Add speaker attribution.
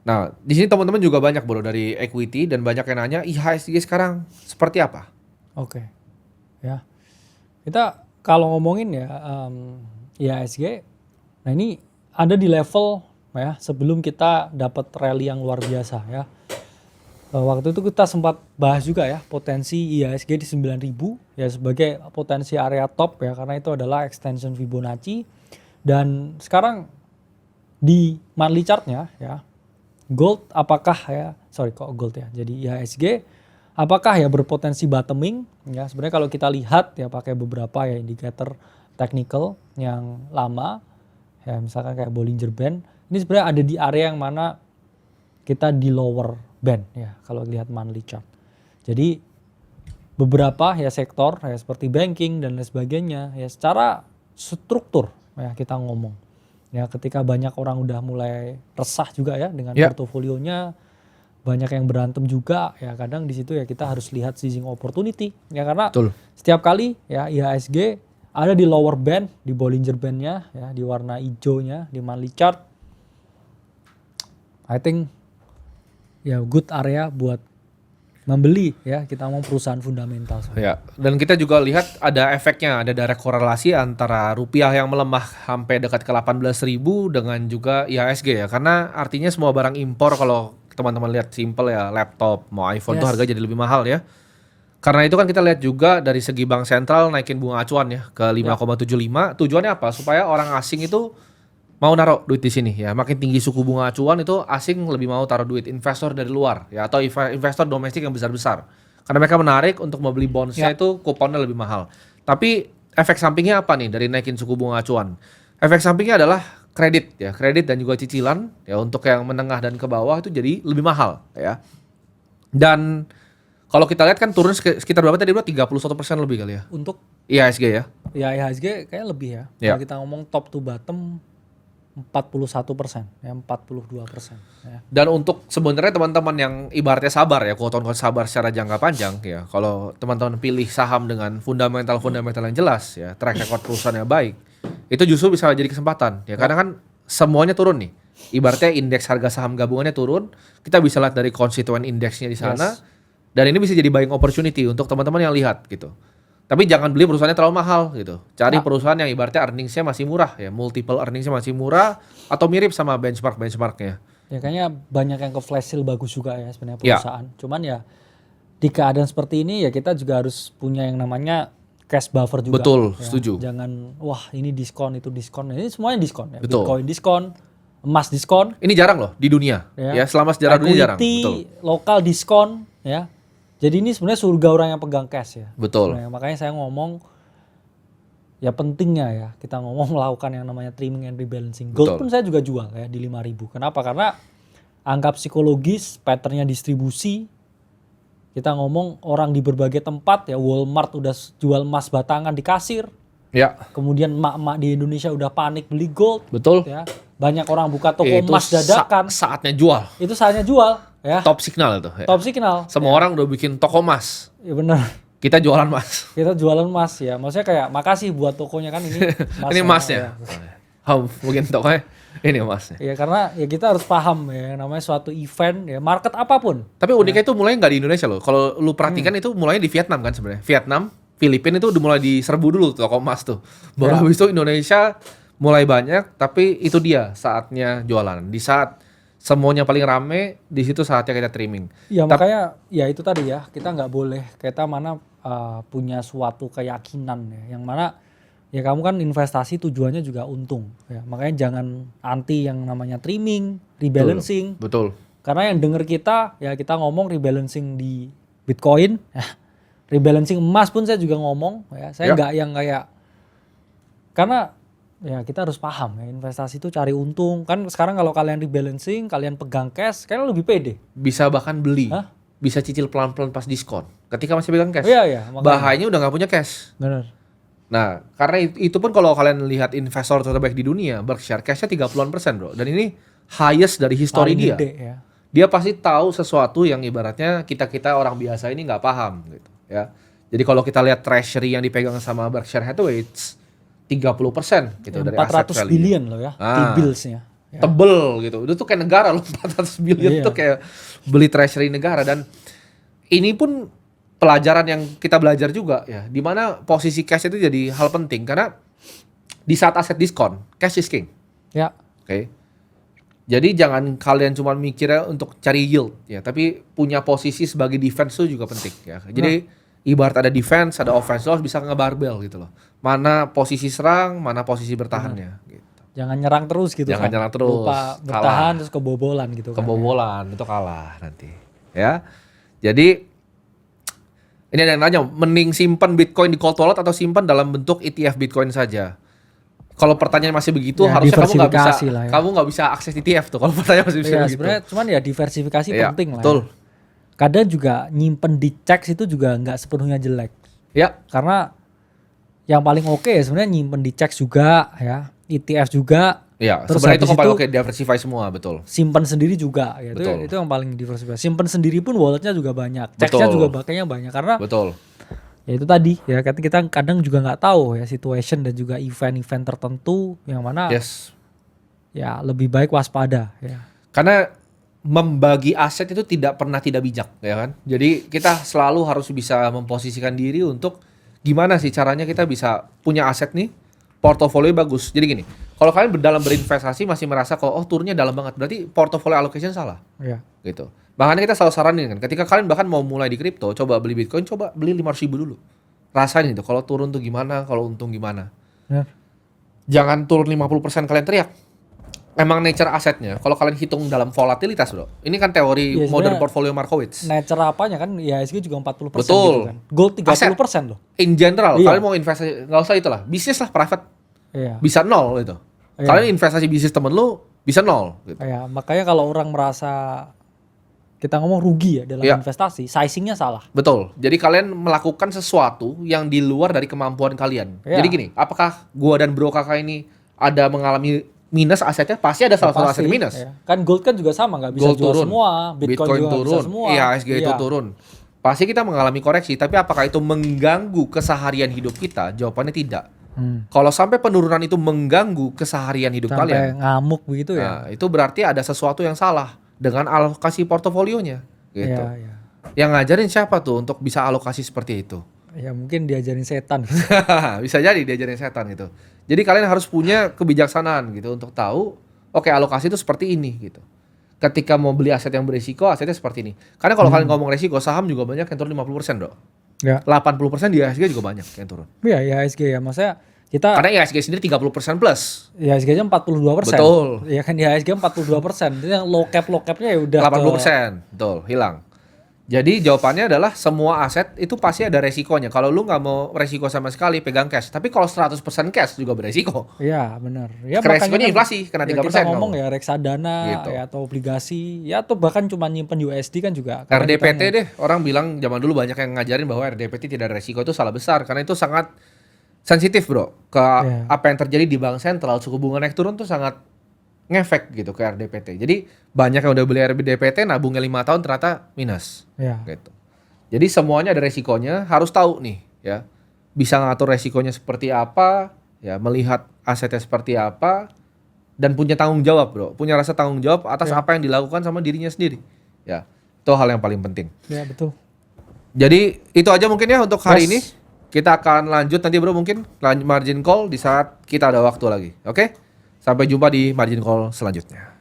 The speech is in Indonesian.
Speaker 1: Nah, di sini teman-teman juga banyak bro dari equity dan banyak yang nanya IHSG sekarang seperti apa?
Speaker 2: Oke, ya. Kita kalau ngomongin ya IHSG, nah ini ada di level ya sebelum kita dapat rally yang luar biasa ya. Waktu itu kita sempat bahas juga ya potensi IHSG di 9.000 ya sebagai potensi area top ya karena itu adalah extension Fibonacci. Dan sekarang di monthly chartnya ya gold apakah ya gold ya jadi IHSG apakah ya berpotensi bottoming ya sebenarnya kalau kita lihat ya pakai beberapa ya indikator technical yang lama ya misalkan kayak Bollinger Band ini sebenarnya ada di area yang mana kita di lower band ya kalau lihat monthly chart. Jadi beberapa ya sektor ya seperti banking dan lain sebagainya ya secara struktur ya kita ngomong ya ketika banyak orang udah mulai resah juga ya dengan portofolionya banyak yang berantem juga ya kadang di situ ya kita harus lihat seizing opportunity ya karena setiap kali ya IHSG ada di lower band di Bollinger Bandnya ya di warna hijaunya di monthly chart I think ya good area buat membeli ya kita mau perusahaan fundamental.
Speaker 1: Ya, dan kita juga lihat ada efeknya, ada direct korelasi antara rupiah yang melemah sampai dekat ke 18.000 dengan juga IHSG ya. Karena artinya semua barang impor kalau teman-teman lihat simple ya laptop, mau iPhone tuh harga jadi lebih mahal ya. Karena itu kan kita lihat juga dari segi bank sentral naikin bunga acuan ya ke 5,75. Tujuannya apa? Supaya orang asing itu mau naruh duit di sini ya. Makin tinggi suku bunga acuan itu asing lebih mau taruh duit, investor dari luar ya atau investor domestik yang besar-besar. Karena mereka menarik untuk membeli bondsnya itu kuponnya lebih mahal. Tapi efek sampingnya apa nih dari naikin suku bunga acuan? Efek sampingnya adalah kredit ya, kredit dan juga cicilan ya untuk yang menengah dan ke bawah itu jadi lebih mahal ya. Dan kalau kita lihat kan turun sekitar berapa tadi bro? 31% lebih kali ya.
Speaker 2: Untuk
Speaker 1: IHSG ya.
Speaker 2: Ya IHSG kayak lebih ya. Kalau kita ngomong top to bottom 41% ya 42% ya.
Speaker 1: Dan untuk sebenarnya teman-teman yang ibaratnya sabar ya, quote-unquote sabar secara jangka panjang ya. Kalau teman-teman pilih saham dengan fundamental yang jelas ya, track record perusahaannya baik, itu justru bisa jadi kesempatan ya. Karena kan semuanya turun nih. Ibaratnya indeks harga saham gabungannya turun, kita bisa lihat dari konstituen indeksnya di sana. Dan ini bisa jadi buying opportunity untuk teman-teman yang lihat gitu. Tapi jangan beli perusahaannya terlalu mahal gitu. Cari perusahaan yang ibaratnya earningsnya masih murah ya, multiple earningsnya masih murah atau mirip sama benchmarknya.
Speaker 2: Ya kayaknya banyak yang ke flash sale bagus juga ya sebenarnya perusahaan. Cuman ya di keadaan seperti ini ya kita juga harus punya yang namanya cash buffer juga.
Speaker 1: Betul,
Speaker 2: ya.
Speaker 1: setuju.
Speaker 2: Jangan wah ini diskon itu diskon. Ini semuanya diskon ya. Bitcoin diskon, emas diskon.
Speaker 1: Ini jarang loh di dunia. Ya selama sejarah dunia jarang.
Speaker 2: Betul. Lokal diskon ya. Jadi ini sebenarnya surga orang yang pegang cash ya.
Speaker 1: Betul.
Speaker 2: Sebenarnya. Makanya saya ngomong ya pentingnya ya kita ngomong melakukan yang namanya trimming and rebalancing. Gold pun saya juga jual ya di 5.000. Kenapa? Karena angka psikologis, patternnya distribusi. Kita ngomong orang di berbagai tempat ya Walmart udah jual emas batangan di kasir.
Speaker 1: Ya.
Speaker 2: Kemudian emak-emak di Indonesia udah panik beli gold.
Speaker 1: Betul.
Speaker 2: Ya. Banyak orang buka toko emas dadakan.
Speaker 1: Saatnya jual.
Speaker 2: Itu saatnya jual. Ya.
Speaker 1: Top signal itu. Ya.
Speaker 2: Top signal.
Speaker 1: Semua orang udah bikin toko emas.
Speaker 2: Iya benar.
Speaker 1: Kita jualan emas.
Speaker 2: Kita jualan emas ya. Maksudnya kayak makasih buat tokonya kan ini emasnya.
Speaker 1: Ini emasnya. Mungkin tokonya ini emasnya.
Speaker 2: Ya karena ya kita harus paham ya namanya suatu event ya market apapun.
Speaker 1: Tapi uniknya itu mulai nggak di Indonesia loh. Kalau lu perhatikan itu mulainya di Vietnam kan sebenarnya. Vietnam, Filipina itu udah mulai diserbu dulu toko emas tuh. Baru habis itu Indonesia mulai banyak. Tapi itu dia saatnya jualan. Di saat semuanya paling rame, di situ saatnya kita trimming.
Speaker 2: Ya makanya ya itu tadi ya kita nggak boleh kita mana punya suatu keyakinan ya yang mana ya kamu kan investasi tujuannya juga untung ya makanya jangan anti yang namanya trimming, rebalancing.
Speaker 1: Betul.
Speaker 2: Karena yang denger kita ya kita ngomong rebalancing di Bitcoin, ya, rebalancing emas pun saya juga ngomong ya saya nggak yang kayak karena ya kita harus paham ya investasi itu cari untung kan sekarang kalau kalian rebalancing kalian pegang cash kalian lebih pede
Speaker 1: bisa bahkan beli bisa cicil pelan-pelan pas diskon ketika masih pegang cash bahayanya udah nggak punya cash.
Speaker 2: Benar.
Speaker 1: Nah karena itu pun kalau kalian lihat investor terbaik di dunia Berkshire cashnya 30% bro dan ini highest dari history dia
Speaker 2: gede, ya.
Speaker 1: Dia pasti tahu sesuatu yang ibaratnya kita orang biasa ini nggak paham gitu ya. Jadi kalau kita lihat treasury yang dipegang sama Berkshire Hathaway 30% gitu dari aset value.
Speaker 2: 400 billion loh ya, T-billsnya. Ya.
Speaker 1: tebel gitu. Itu tuh kayak negara loh, 400 billion
Speaker 2: Iya.
Speaker 1: tuh kayak beli treasury negara. Dan ini pun pelajaran yang kita belajar juga ya, di mana posisi cash itu jadi hal penting karena di saat aset diskon, cash is king.
Speaker 2: Ya.
Speaker 1: Oke. Jadi jangan kalian cuma mikirnya untuk cari yield ya, tapi punya posisi sebagai defense itu juga penting ya. Jadi ibarat ada defense, ada offense, lo harus bisa ngebarbel gitu loh. Mana posisi serang, mana posisi bertahannya gitu.
Speaker 2: Jangan nyerang terus gitu
Speaker 1: Jangan
Speaker 2: kan.
Speaker 1: nyerang terus,
Speaker 2: Lupa
Speaker 1: kalah.
Speaker 2: bertahan terus kebobolan gitu kan.
Speaker 1: Kebobolan itu kalah nanti ya. Jadi ini ada yang nanya, mending simpan Bitcoin di cold wallet atau simpan dalam bentuk ETF Bitcoin saja? Kalau pertanyaan masih begitu,
Speaker 2: Ya,
Speaker 1: harusnya kamu nggak bisa,
Speaker 2: diversifikasi lah ya.
Speaker 1: kamu nggak bisa akses ETF tuh. Kalau pertanyaan masih bisa
Speaker 2: Ya
Speaker 1: begitu.
Speaker 2: sebenarnya cuman ya diversifikasi
Speaker 1: Iya,
Speaker 2: penting lah.
Speaker 1: betul.
Speaker 2: Ya. Kadang juga nyimpen di checks itu juga nggak sepenuhnya jelek.
Speaker 1: Ya,
Speaker 2: Karena yang paling oke ya sebenarnya nyimpen di checks juga ya, ETF juga.
Speaker 1: ya.
Speaker 2: Terus
Speaker 1: Sebenarnya itu
Speaker 2: habis
Speaker 1: paling
Speaker 2: itu
Speaker 1: oke, diversify semua, betul.
Speaker 2: simpan sendiri juga ya.
Speaker 1: Betul.
Speaker 2: Itu yang paling diversifikasi. Simpan sendiri pun walletnya juga banyak. Checksnya
Speaker 1: Betul.
Speaker 2: juga pakainya banyak karena
Speaker 1: Betul.
Speaker 2: ya itu tadi ya kita kadang juga nggak tahu ya situation dan juga event-event tertentu yang mana
Speaker 1: Yes.
Speaker 2: ya lebih baik waspada ya.
Speaker 1: Karena membagi aset itu tidak pernah tidak bijak, ya kan? Jadi kita selalu harus bisa memposisikan diri untuk gimana sih caranya kita bisa punya aset nih, portofolio bagus. Jadi gini, kalau kalian dalam berinvestasi masih merasa kok turunnya dalam banget, berarti portofolio allocation salah,
Speaker 2: Ya.
Speaker 1: gitu. Makanya kita selalu saranin kan, ketika kalian bahkan mau mulai di kripto, coba beli Bitcoin, coba beli 500.000 dulu. Rasain itu, kalau turun tuh gimana, kalau untung gimana.
Speaker 2: Benar.
Speaker 1: Jangan turun 50% kalian teriak. Emang nature asetnya, kalau kalian hitung dalam volatilitas bro, ini kan teori
Speaker 2: Iya,
Speaker 1: modern
Speaker 2: sebenarnya
Speaker 1: portfolio Markowitz.
Speaker 2: Nature apanya kan IHSG juga 40%
Speaker 1: Betul.
Speaker 2: gitu kan. Gold 30% loh.
Speaker 1: In general,
Speaker 2: Iya.
Speaker 1: kalian mau investasi, nggak usah itulah, bisnis lah private,
Speaker 2: Iya.
Speaker 1: bisa nol gitu.
Speaker 2: Iya.
Speaker 1: Kalian investasi bisnis temen lu, bisa nol gitu.
Speaker 2: Ya, makanya kalau orang merasa kita ngomong rugi ya dalam
Speaker 1: Iya.
Speaker 2: investasi, sizingnya salah.
Speaker 1: Betul, jadi kalian melakukan sesuatu yang di luar dari kemampuan kalian.
Speaker 2: Iya.
Speaker 1: Jadi gini, apakah gua dan bro kakak ini ada mengalami minus asetnya? Pasti ada salah satu
Speaker 2: Pasti,
Speaker 1: aset minus.
Speaker 2: ya. Kan gold kan juga sama, nggak bisa
Speaker 1: Gold
Speaker 2: jual
Speaker 1: turun,
Speaker 2: semua, Bitcoin, juga nggak bisa semua.
Speaker 1: IHSG itu
Speaker 2: Iya.
Speaker 1: turun. Pasti kita mengalami koreksi, tapi apakah itu mengganggu keseharian hidup kita? Jawabannya tidak. Kalau sampai penurunan itu mengganggu keseharian hidup
Speaker 2: Sampai
Speaker 1: kalian,
Speaker 2: ngamuk begitu ya.
Speaker 1: nah, itu berarti ada sesuatu yang salah dengan alokasi portofolionya, gitu.
Speaker 2: Iya, iya.
Speaker 1: Yang ngajarin siapa tuh untuk bisa alokasi seperti itu?
Speaker 2: Ya mungkin diajarin setan.
Speaker 1: Bisa jadi diajarin setan gitu. Jadi kalian harus punya kebijaksanaan gitu untuk tahu, oke alokasi itu seperti ini gitu. Ketika mau beli aset yang berisiko, asetnya seperti ini. Karena kalau kalian ngomong resiko, saham juga banyak yang turun 50%, Bro.
Speaker 2: Ya.
Speaker 1: 80% di IHSG juga banyak yang turun.
Speaker 2: Iya, IHSG ya. Maksudnya kita
Speaker 1: Karena IHSG sendiri 30% plus.
Speaker 2: IHSG-nya 42%.
Speaker 1: Betul.
Speaker 2: Ya kan IHSG 42%. Itu yang low capnya ya udah
Speaker 1: 80%, betul, hilang. Jadi jawabannya adalah semua aset itu pasti ada resikonya. Kalau lu nggak mau resiko sama sekali, pegang cash. Tapi kalau 100% cash juga beresiko.
Speaker 2: Iya, benar. Ya
Speaker 1: Resikonya
Speaker 2: kan
Speaker 1: inflasi, kena 3%
Speaker 2: kita ngomong
Speaker 1: kamu.
Speaker 2: ya reksadana
Speaker 1: Gitu.
Speaker 2: ya atau obligasi ya atau bahkan cuma nyimpen USD kan juga.
Speaker 1: RDPT deh, orang bilang zaman dulu banyak yang ngajarin bahwa RDPT tidak ada resiko, itu salah besar. Karena itu sangat sensitif bro. Ke
Speaker 2: Iya.
Speaker 1: apa yang terjadi di bank sentral, suku bunga naik turun tuh sangat ngefek gitu ke RDPT. Jadi banyak yang udah beli RDPT, nabungnya 5 tahun ternyata minus.
Speaker 2: Ya.
Speaker 1: Gitu. Jadi semuanya ada resikonya, harus tahu nih ya. Bisa ngatur resikonya seperti apa, ya melihat asetnya seperti apa, dan punya tanggung jawab bro. Punya rasa tanggung jawab atas apa yang dilakukan sama dirinya sendiri. Ya, itu hal yang paling penting.
Speaker 2: Ya, betul.
Speaker 1: Jadi itu aja mungkin ya untuk hari
Speaker 2: Yes.
Speaker 1: ini. Kita akan lanjut nanti bro mungkin margin call di saat kita ada waktu lagi. Oke? Sampai jumpa di margin call selanjutnya.